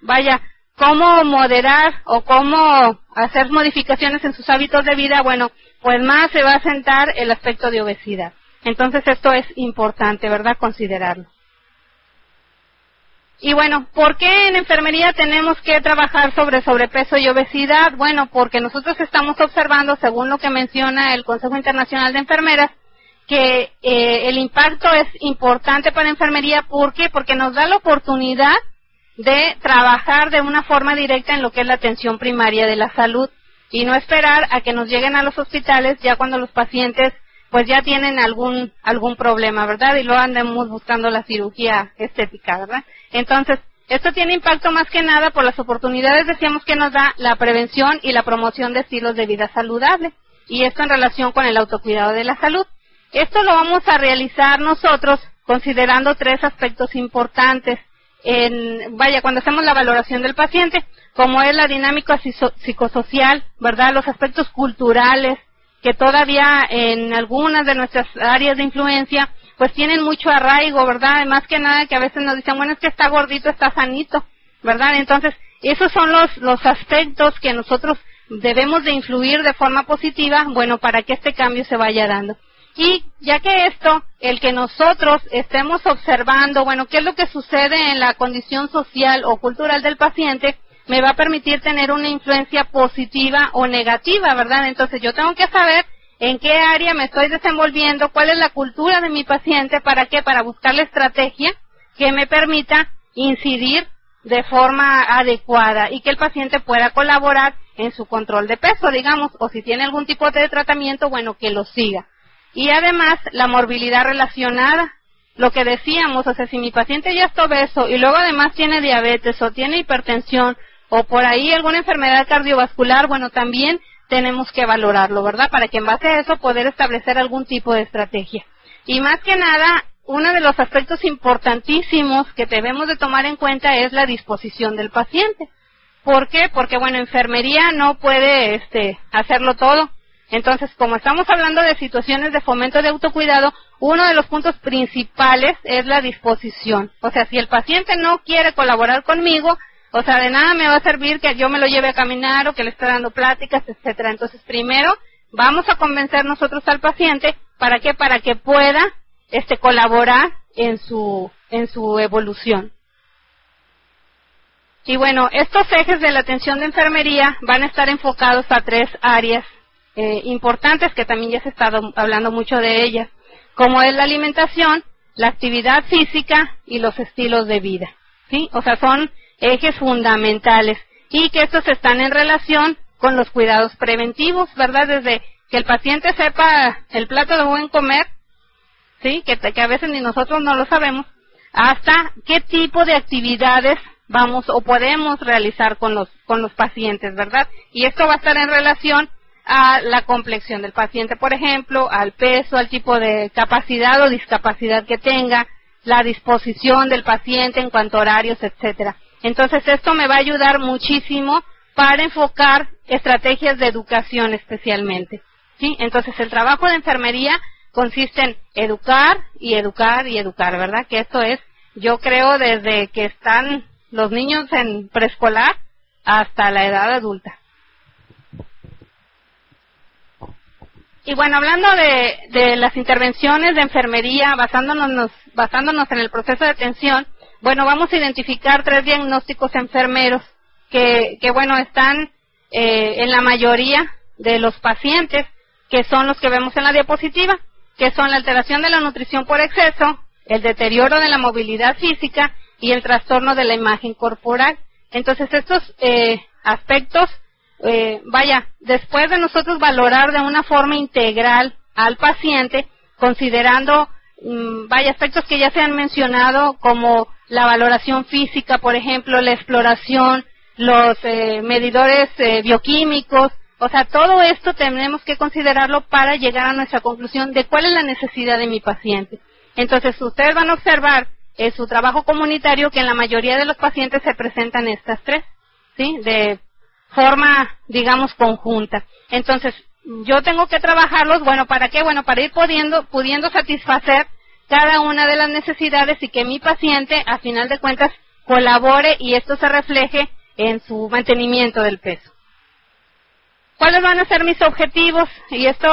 vaya, cómo moderar o cómo hacer modificaciones en sus hábitos de vida, bueno, pues más se va a sentar el aspecto de obesidad. Entonces esto es importante, ¿verdad?, considerarlo. Y bueno, ¿por qué en enfermería tenemos que trabajar sobre sobrepeso y obesidad? Bueno, porque nosotros estamos observando, según lo que menciona el Consejo Internacional de Enfermeras, que el impacto es importante para enfermería. ¿Por qué? Porque nos da la oportunidad de trabajar de una forma directa en lo que es la atención primaria de la salud y no esperar a que nos lleguen a los hospitales ya cuando los pacientes pues ya tienen algún problema, ¿verdad? Y luego andemos buscando la cirugía estética, ¿verdad? Entonces, esto tiene impacto más que nada por las oportunidades, decíamos, que nos da la prevención y la promoción de estilos de vida saludables, y esto en relación con el autocuidado de la salud. Esto lo vamos a realizar nosotros considerando 3 aspectos importantes, cuando hacemos la valoración del paciente, como es la dinámica psicosocial, ¿verdad? Los aspectos culturales, que todavía en algunas de nuestras áreas de influencia, pues tienen mucho arraigo, ¿verdad? Más que nada que a veces nos dicen, bueno, es que está gordito, está sanito, ¿verdad? Entonces, esos son los aspectos que nosotros debemos de influir de forma positiva, bueno, para que este cambio se vaya dando. Y ya que el que nosotros estemos observando, bueno, qué es lo que sucede en la condición social o cultural del paciente, me va a permitir tener una influencia positiva o negativa, ¿verdad? Entonces yo tengo que saber en qué área me estoy desenvolviendo, cuál es la cultura de mi paciente, ¿para qué? Para buscar la estrategia que me permita incidir de forma adecuada y que el paciente pueda colaborar en su control de peso, digamos, o si tiene algún tipo de tratamiento, bueno, que lo siga. Y además, la morbilidad relacionada, lo que decíamos, o sea, si mi paciente ya está obeso y luego además tiene diabetes o tiene hipertensión o por ahí alguna enfermedad cardiovascular, bueno, también tenemos que valorarlo, ¿verdad? Para que en base a eso poder establecer algún tipo de estrategia. Y más que nada, uno de los aspectos importantísimos que debemos de tomar en cuenta es la disposición del paciente. ¿Por qué? Porque, bueno, enfermería no puede hacerlo todo. Entonces, como estamos hablando de situaciones de fomento de autocuidado, uno de los puntos principales es la disposición. O sea, si el paciente no quiere colaborar conmigo, o sea, de nada me va a servir que yo me lo lleve a caminar o que le esté dando pláticas, etcétera. Entonces, primero vamos a convencer nosotros al paciente, ¿para qué? Para que pueda colaborar en su evolución. Y bueno, estos ejes de la atención de enfermería van a estar enfocados a 3 áreas importantes, que también ya se ha estado hablando mucho de ellas, como es la alimentación, la actividad física y los estilos de vida, ¿sí? O sea, son ejes fundamentales y que estos están en relación con los cuidados preventivos, ¿verdad? Desde que el paciente sepa el plato de buen comer, ¿sí? Que a veces ni nosotros no lo sabemos, hasta qué tipo de actividades vamos o podemos realizar con los pacientes, ¿verdad? Y esto va a estar en relación a la complexión del paciente, por ejemplo, al peso, al tipo de capacidad o discapacidad que tenga, la disposición del paciente en cuanto a horarios, etcétera. Entonces, esto me va a ayudar muchísimo para enfocar estrategias de educación especialmente, ¿sí? Entonces, el trabajo de enfermería consiste en educar y educar y educar, ¿verdad? Que esto es, yo creo, desde que están los niños en preescolar hasta la edad adulta. Y bueno, hablando de las intervenciones de enfermería, basándonos en el proceso de atención, bueno, vamos a identificar 3 diagnósticos enfermeros que bueno, están en la mayoría de los pacientes, que son los que vemos en la diapositiva, que son la alteración de la nutrición por exceso, el deterioro de la movilidad física y el trastorno de la imagen corporal. Entonces, estos aspectos, después de nosotros valorar de una forma integral al paciente, considerando, aspectos que ya se han mencionado, como la valoración física, por ejemplo, la exploración, los medidores bioquímicos, o sea, todo esto tenemos que considerarlo para llegar a nuestra conclusión de cuál es la necesidad de mi paciente. Entonces, ustedes van a observar en su trabajo comunitario que en la mayoría de los pacientes se presentan estas 3, ¿sí? De forma, digamos, conjunta. Entonces, yo tengo que trabajarlos, bueno, ¿para qué? Bueno, para ir pudiendo satisfacer cada una de las necesidades y que mi paciente, a final de cuentas, colabore y esto se refleje en su mantenimiento del peso. ¿Cuáles van a ser mis objetivos? Y esto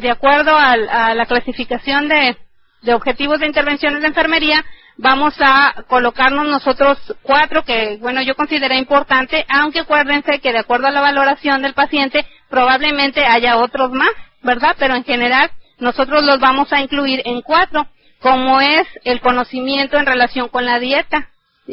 de acuerdo a la clasificación de objetivos de intervenciones de enfermería, vamos a colocarnos nosotros 4 que, bueno, yo consideré importante, aunque acuérdense que de acuerdo a la valoración del paciente, probablemente haya otros más, ¿verdad? Pero en general, nosotros los vamos a incluir en 4, como es el conocimiento en relación con la dieta,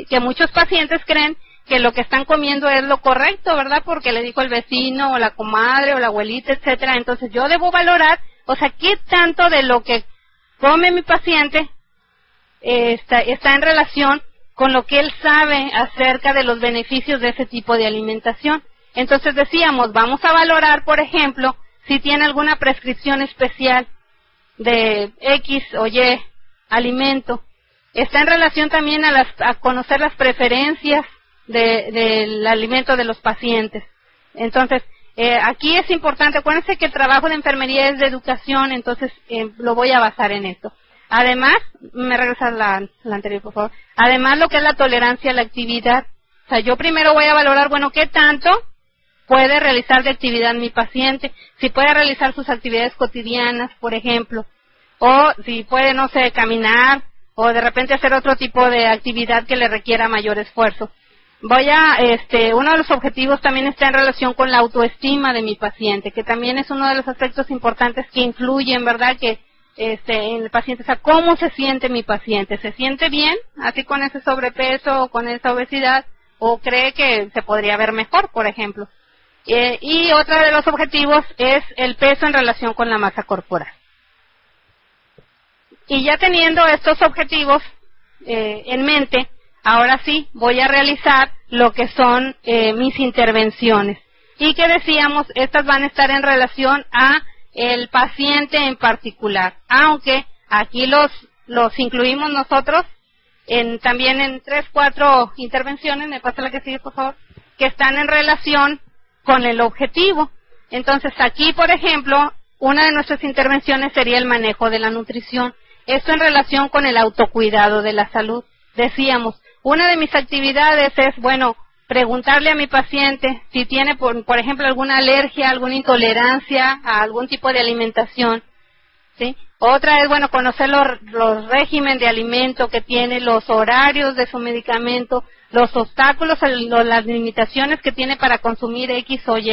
que muchos pacientes creen que lo que están comiendo es lo correcto, ¿verdad? Porque le dijo el vecino, o la comadre, o la abuelita, etcétera. Entonces yo debo valorar, o sea, qué tanto de lo que come mi paciente está en relación con lo que él sabe acerca de los beneficios de ese tipo de alimentación. Entonces decíamos, vamos a valorar, por ejemplo, si tiene alguna prescripción especial de X o Y alimento. Está en relación también a conocer las preferencias del alimento de los pacientes. Entonces, aquí es importante, acuérdense que el trabajo de enfermería es de educación, entonces lo voy a basar en esto. Además, me regresas la anterior, por favor. Además, lo que es la tolerancia a la actividad. O sea, yo primero voy a valorar, bueno, qué tanto puede realizar de actividad mi paciente, si puede realizar sus actividades cotidianas, por ejemplo, o si puede, no sé, caminar, o de repente hacer otro tipo de actividad que le requiera mayor esfuerzo. Uno de los objetivos también está en relación con la autoestima de mi paciente, que también es uno de los aspectos importantes que influyen, ¿verdad?, que en el paciente, o sea, ¿cómo se siente mi paciente? ¿Se siente bien, así con ese sobrepeso o con esa obesidad, o cree que se podría ver mejor, por ejemplo? Y otro de los objetivos es el peso en relación con la masa corporal. Y ya teniendo estos objetivos en mente, ahora sí voy a realizar lo que son mis intervenciones. Y que decíamos, estas van a estar en relación a el paciente en particular, aunque aquí los incluimos nosotros también en 3, 4 intervenciones, me pasa la que sigue, por favor, que están en relación con el objetivo. Entonces aquí, por ejemplo, una de nuestras intervenciones sería el manejo de la nutrición. Esto en relación con el autocuidado de la salud. Decíamos, una de mis actividades es, bueno, preguntarle a mi paciente si tiene, por ejemplo, alguna alergia, alguna intolerancia a algún tipo de alimentación, ¿sí? Otra es, bueno, conocer los regímenes de alimento que tiene, los horarios de su medicamento, los obstáculos, las limitaciones que tiene para consumir X o Y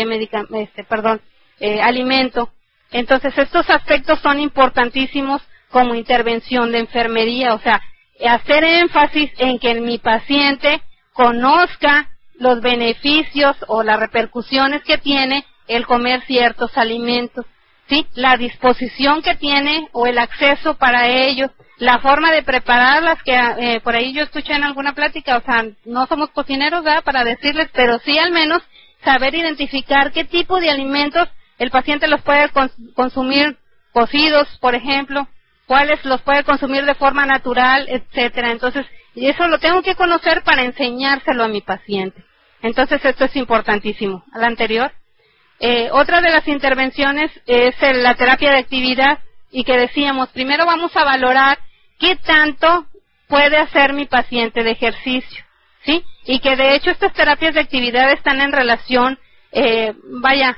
alimento. Entonces, estos aspectos son importantísimos como intervención de enfermería, o sea, hacer énfasis en que mi paciente conozca los beneficios o las repercusiones que tiene el comer ciertos alimentos, ¿sí? La disposición que tiene o el acceso para ellos, la forma de prepararlas, que por ahí yo escuché en alguna plática, o sea, no somos cocineros, ¿verdad?, para decirles, pero sí al menos saber identificar qué tipo de alimentos el paciente los puede consumir cocidos, por ejemplo, cuáles los puede consumir de forma natural, etcétera. Entonces, y eso lo tengo que conocer para enseñárselo a mi paciente. Entonces, esto es importantísimo. A la anterior. Otra de las intervenciones es la terapia de actividad, y que decíamos, primero vamos a valorar qué tanto puede hacer mi paciente de ejercicio, ¿sí? Y que de hecho estas terapias de actividad están en relación,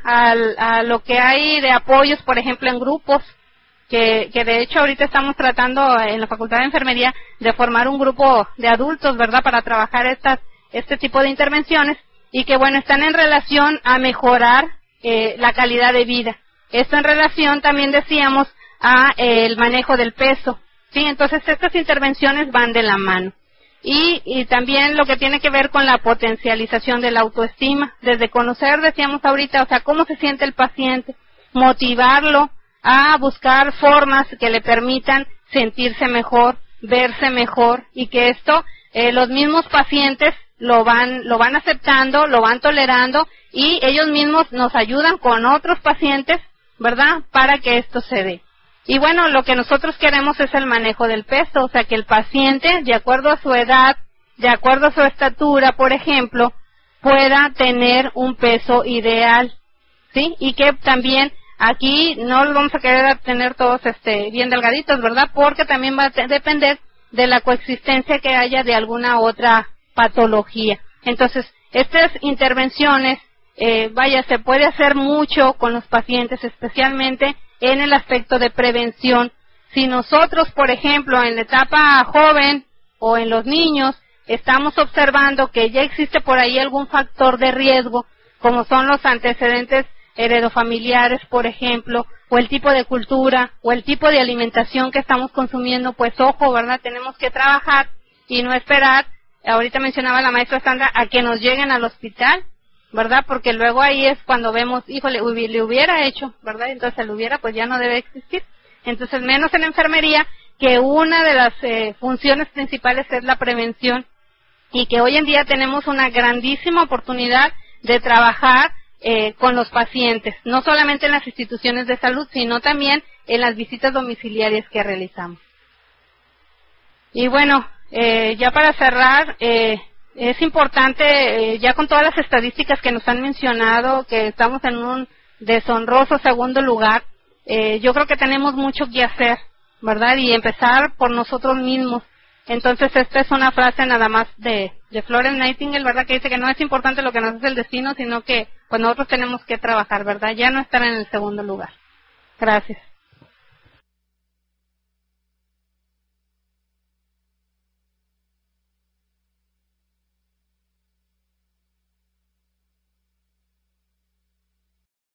a lo que hay de apoyos, por ejemplo, en grupos, que de hecho ahorita estamos tratando en la Facultad de Enfermería de formar un grupo de adultos, ¿verdad?, para trabajar este tipo de intervenciones, y que, bueno, están en relación a mejorar la calidad de vida. Esto en relación, también decíamos, a el manejo del peso, ¿sí? Entonces, estas intervenciones van de la mano. Y también lo que tiene que ver con la potencialización de la autoestima, desde conocer, decíamos ahorita, o sea, cómo se siente el paciente, motivarlo a buscar formas que le permitan sentirse mejor, verse mejor, y que esto los mismos pacientes lo van aceptando, lo van tolerando, y ellos mismos nos ayudan con otros pacientes, ¿verdad?, para que esto se dé. Y bueno, lo que nosotros queremos es el manejo del peso, o sea, que el paciente, de acuerdo a su edad, de acuerdo a su estatura, por ejemplo, pueda tener un peso ideal, ¿sí? Y que también aquí no los vamos a querer tener todos bien delgaditos, ¿verdad? Porque también va a depender de la coexistencia que haya de alguna otra patología. Entonces, estas intervenciones, se puede hacer mucho con los pacientes, especialmente en el aspecto de prevención. Si nosotros, por ejemplo, en la etapa joven o en los niños, estamos observando que ya existe por ahí algún factor de riesgo, como son los antecedentes heredofamiliares, por ejemplo, o el tipo de cultura, o el tipo de alimentación que estamos consumiendo, pues ojo, ¿verdad? Tenemos que trabajar y no esperar, ahorita mencionaba la maestra Sandra, a que nos lleguen al hospital, ¿verdad? Porque luego ahí es cuando vemos, híjole, le hubiera hecho, ¿verdad? Entonces el hubiera, pues ya no debe existir. Entonces, menos en enfermería, que una de las funciones principales es la prevención, y que hoy en día tenemos una grandísima oportunidad de trabajar con los pacientes, no solamente en las instituciones de salud, sino también en las visitas domiciliarias que realizamos. Y bueno, ya para cerrar, es importante, ya con todas las estadísticas que nos han mencionado, que estamos en un deshonroso segundo lugar, yo creo que tenemos mucho que hacer, ¿verdad? Y empezar por nosotros mismos. Entonces, esta es una frase nada más de Florence Nightingale, ¿verdad? Que dice que no es importante lo que nos hace el destino, sino que pues nosotros tenemos que trabajar, ¿verdad? Ya no estar en el segundo lugar. Gracias.